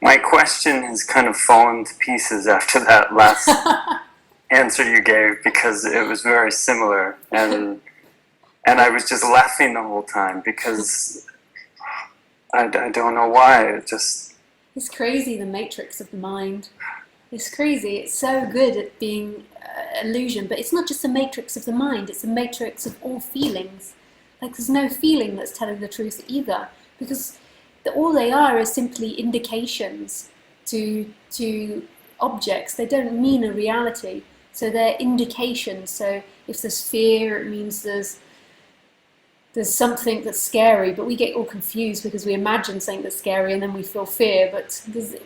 my question has kind of fallen to pieces after that last answer you gave, because it was very similar, and I was just laughing the whole time because I don't know why. It's crazy, the matrix of the mind. It's crazy. It's so good at being illusion, but it's not just a matrix of the mind, it's a matrix of all feelings. Like, there's no feeling that's telling the truth either, because all they are is simply indications to objects. They don't mean a reality. So they're indications. So if there's fear, it means there's something that's scary, but we get all confused because we imagine something that's scary and then we feel fear. But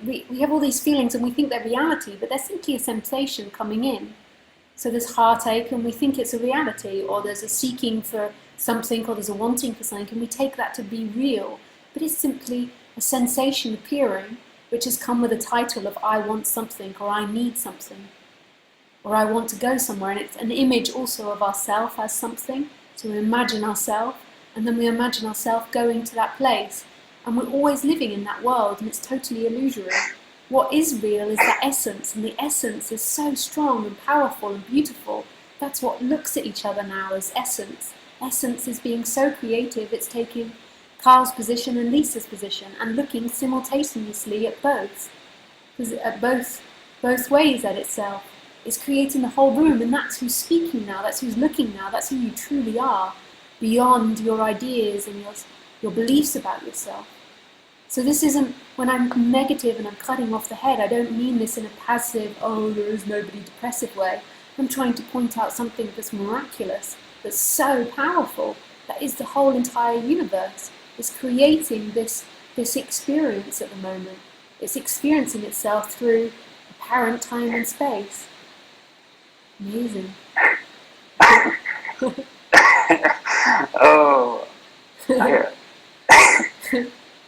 we have all these feelings and we think they're reality, but they're simply a sensation coming in. So there's heartache and we think it's a reality, or there's a seeking for something, or there's a wanting for something, and we take that to be real. But it's simply a sensation appearing, which has come with a title of I want something, or I need something, or I want to go somewhere. And it's an image also of ourself as something. So we imagine ourselves, and then we imagine ourselves going to that place. And we're always living in that world, and it's totally illusory. What is real is the essence, and the essence is so strong and powerful and beautiful. That's what looks at each other now as essence. Essence is being so creative, it's taking Carl's position and Lisa's position and looking simultaneously at both. Because at both ways at itself. It's creating the whole room, and that's who's speaking now, that's who's looking now, that's who you truly are, beyond your ideas and your beliefs about yourself. So this isn't, when I'm negative and I'm cutting off the head, I don't mean this in a passive, oh, there is nobody depressive way. I'm trying to point out something that's miraculous, that's so powerful, that is the whole entire universe. It's creating this experience at the moment. It's experiencing itself through apparent time and space. Amazing. Oh, there's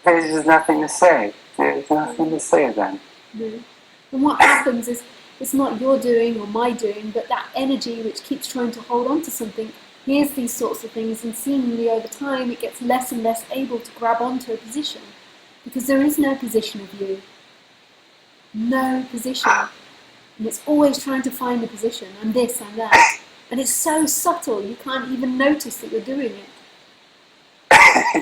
just nothing to say. There's nothing to say then. And what happens is, it's not your doing or my doing, but that energy which keeps trying to hold on to something hears these sorts of things, and seemingly over time it gets less and less able to grab onto a position, because there is no position of you. No position. And it's always trying to find a position, and this and that. And it's so subtle, you can't even notice that you're doing it.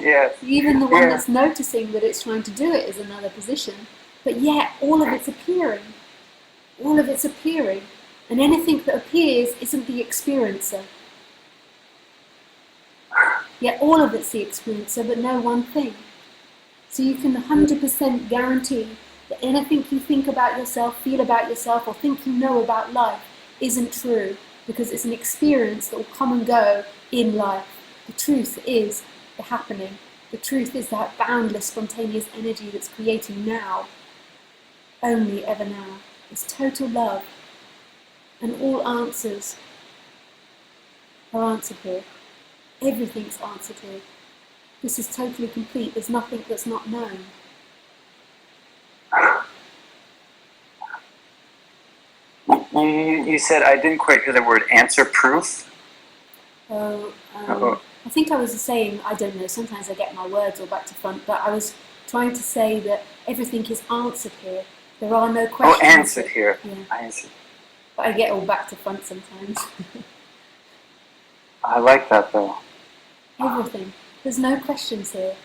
Yes. Even the one that's noticing that it's trying to do it is another position. But yet, all of it's appearing. All of it's appearing. And anything that appears isn't the experiencer. Yet all of it's the experiencer, but no one thing. So you can 100% guarantee that anything you think about yourself, feel about yourself, or think you know about life isn't true, because it's an experience that will come and go in life. The truth is the happening. The truth is that boundless, spontaneous energy that's creating now. Only ever now. It's total love. And all answers are answered here. Everything's answered here. This is totally complete. There's nothing that's not known. You said, I didn't quite hear the word answer proof. I think I was saying, I don't know, sometimes I get my words all back to front, but I was trying to say that everything is answered here. There are no questions. Oh, answered here. Yeah. I see. But I get all back to front sometimes. I like that though. Everything. There's no questions here.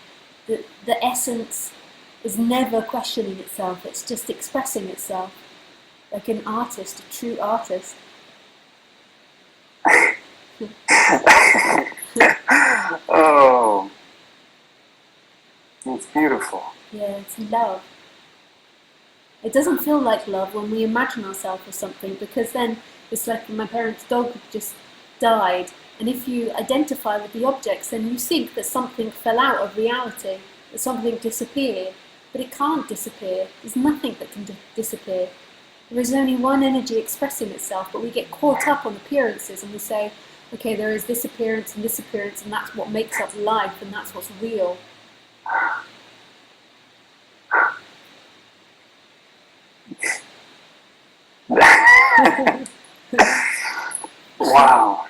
The essence is never questioning itself. It's just expressing itself. Like an artist, a true artist. Oh, it's beautiful. Yeah, it's love. It doesn't feel like love when we imagine ourselves as something, because then it's like my parents' dog just died, and if you identify with the objects, then you think that something fell out of reality, that something disappeared, but it can't disappear. There's nothing that can disappear. There is only one energy expressing itself, but we get caught up on appearances and we say, okay, there is this appearance, and that's what makes up life, and that's what's real. Wow.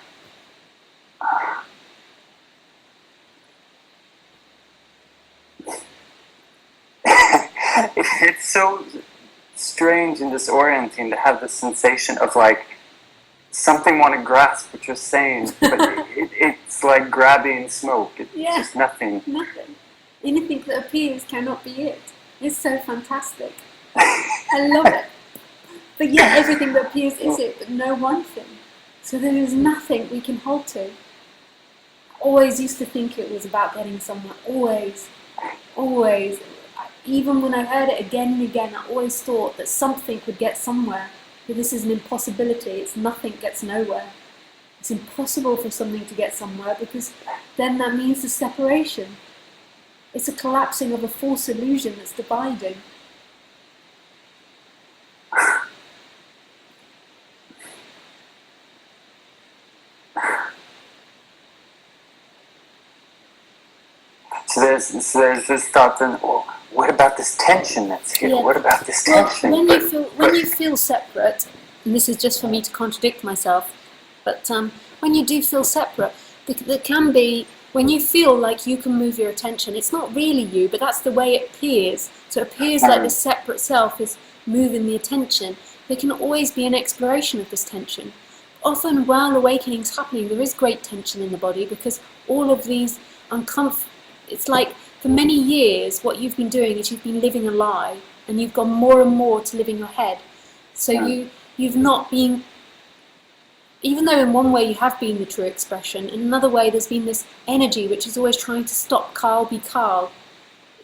it's so strange and disorienting to have the sensation of like something want to grasp what you're saying, but it's like grabbing smoke. It's just nothing. Nothing. Anything that appears cannot be it. It's so fantastic. I love it. But yet everything that appears is it, but no one thing. So there is nothing we can hold to. I always used to think it was about getting somewhere. Always. Always. Even when I heard it again and again, I always thought that something would get somewhere. But this is an impossibility. It's nothing gets nowhere. It's impossible for something to get somewhere because then that means the separation. It's a collapsing of a false illusion that's dividing. So there's this thought then, well, what about this tension that's here? Yeah. What about this tension? Well, when you feel separate, and this is just for me to contradict myself, but when you do feel separate, there can be, when you feel like you can move your attention, it's not really you, but that's the way it appears. So it appears like the separate self is moving the attention. There can always be an exploration of this tension. Often while awakening's happening, there is great tension in the body because all of these it's like for many years what you've been doing is you've been living a lie and you've gone more and more to live in your head. So you've not been, even though in one way you have been the true expression, in another way there's been this energy which is always trying to stop Carl be Carl.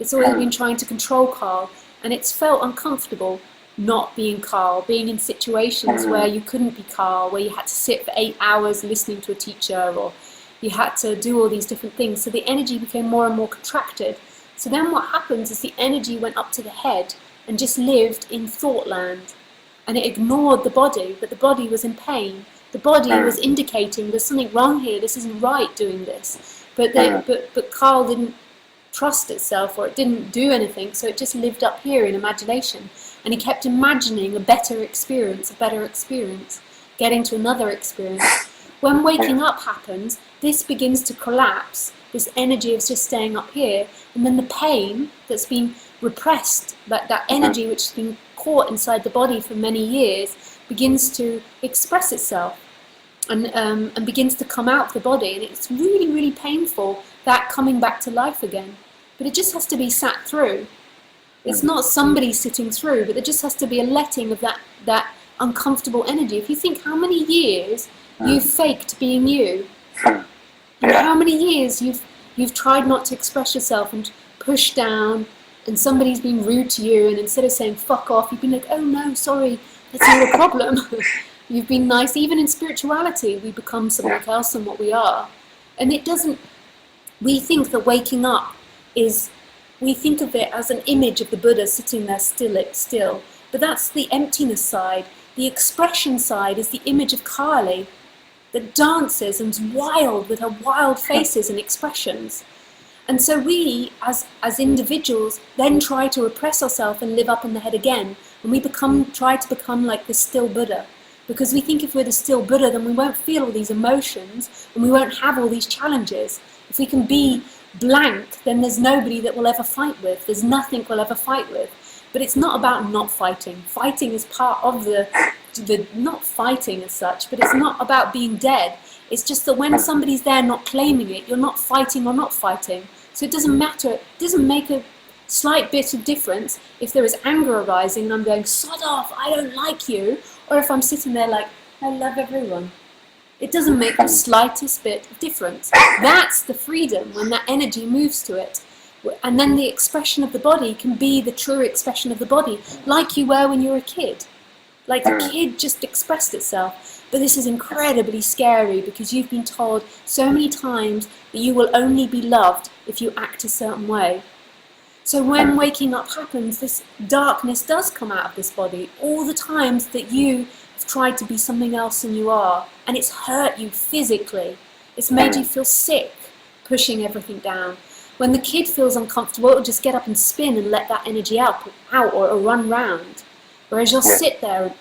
It's always been trying to control Carl, and it's felt uncomfortable not being Carl, being in situations where you couldn't be Carl, where you had to sit for 8 hours listening to a teacher, or you had to do all these different things. So the energy became more and more contracted. So then what happens is the energy went up to the head and just lived in thought land, and it ignored the body, but the body was in pain. The body was indicating there's something wrong here, this isn't right doing this. But Carl didn't trust itself, or it didn't do anything, so it just lived up here in imagination. And he kept imagining a better experience, getting to another experience. When waking up happens, this begins to collapse, this energy of just staying up here, and then the pain that's been repressed, that energy which has been caught inside the body for many years, begins to express itself and begins to come out of the body. And it's really, really painful, that coming back to life again. But it just has to be sat through. It's not somebody sitting through, but there just has to be a letting of that uncomfortable energy. If you think how many years you've faked being you, and how many years you've tried not to express yourself and pushed down, and somebody's been rude to you, and instead of saying fuck off, you've been like, oh no, sorry, that's not a problem. You've been nice. Even in spirituality, we become something else than what we are. And it doesn't, we think that waking up is, we think of it as an image of the Buddha sitting there still, but that's the emptiness side. The expression side is the image of Kali that dances and's wild with her wild faces and expressions. And so we, as individuals, then try to repress ourselves and live up in the head again, and we try to become like the still Buddha, because we think if we're the still Buddha, then we won't feel all these emotions and we won't have all these challenges. If we can be blank, then there's nobody that we'll ever fight with. There's nothing we'll ever fight with. But it's not about not fighting. Fighting is part of the not fighting as such, but it's not about being dead. It's just that when somebody's there not claiming it, you're not fighting or not fighting. So it doesn't matter. It doesn't make a slight bit of difference if there is anger arising and I'm going, sod off, I don't like you, or if I'm sitting there like, I love everyone. It doesn't make the slightest bit of difference. That's the freedom, when that energy moves to it. And then the expression of the body can be the true expression of the body, like you were when you were a kid. Like the kid just expressed itself. But this is incredibly scary because you've been told so many times that you will only be loved if you act a certain way. So when waking up happens, this darkness does come out of this body. All the times that you have tried to be something else than you are, and it's hurt you physically. It's made you feel sick, pushing everything down. When the kid feels uncomfortable, it'll just get up and spin and let that energy out or run round. Whereas you'll sit there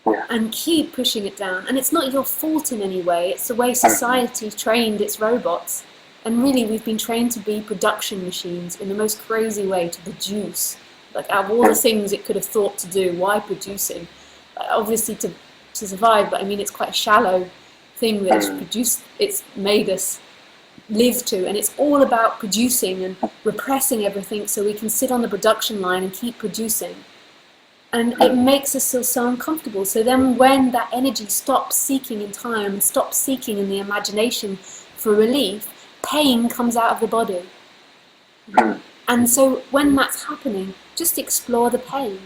and keep pushing it down. And it's not your fault in any way. It's the way society trained its robots. And really, we've been trained to be production machines in the most crazy way, to produce. Like, out of all the things it could have thought to do, why producing? Obviously to survive, but I mean, it's quite a shallow thing that it's produced, it's made us live to, and it's all about producing and repressing everything so we can sit on the production line and keep producing. And it makes us feel so uncomfortable. So then when that energy stops seeking in time and stops seeking in the imagination for relief, pain comes out of the body. And so when that's happening, just explore the pain.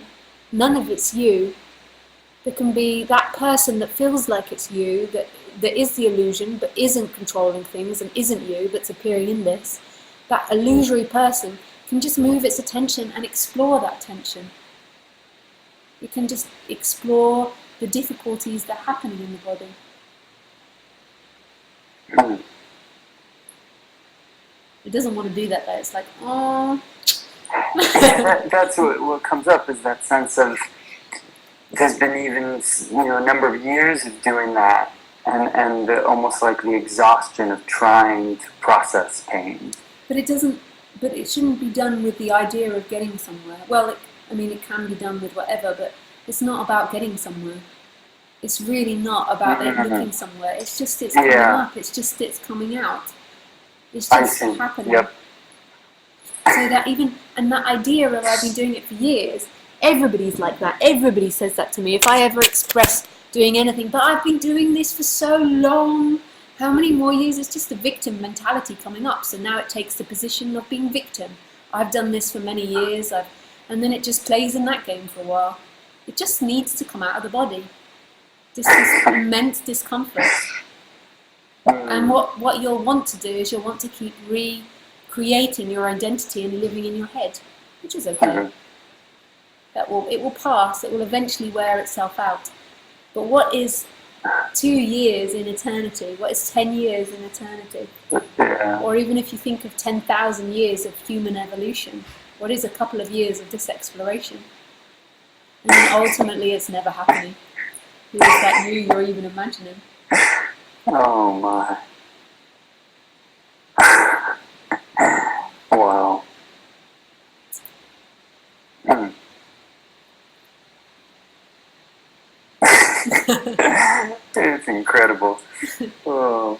None of it's you. There can be that person that feels like it's you, that is the illusion, but isn't controlling things and isn't you, that's appearing in this. That illusory person can just move its attention and explore that tension. It can just explore the difficulties that are happening in the body. It doesn't want to do that though. It's like, oh. That's what comes up, is that sense of, there's been even a number of years of doing that, and almost like the exhaustion of trying to process pain. But it doesn't. But it shouldn't be done with the idea of getting somewhere. Well, it can be done with whatever, but it's not about getting somewhere. It's really not about it looking somewhere. It's just it's coming up. It's just it's coming out. It's just happening. Yep. So that that idea of I've been doing it for years, everybody's like that. Everybody says that to me. If I ever express doing anything, but I've been doing this for so long. How many more years? It's just the victim mentality coming up. So now it takes the position of being victim. I've done this for many years, and then it just plays in that game for a while. It just needs to come out of the body. Just this immense discomfort. And what you'll want to do is you'll want to keep recreating your identity and living in your head, which is okay. It will pass. It will eventually wear itself out. But what is 2 years in eternity? What is 10 years in eternity? Or even if you think of 10,000 years of human evolution, what is a couple of years of this exploration? And then ultimately it's never happening. Who is that you're even imagining? Oh my. Wow. It's incredible. Oh.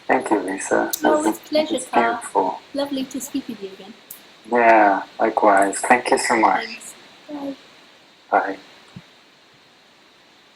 Thank you, Lisa. Oh, it's a pleasure, Carl. Beautiful. Lovely to speak with you again. Yeah, likewise. Thank you so much. Thanks. Bye. Bye.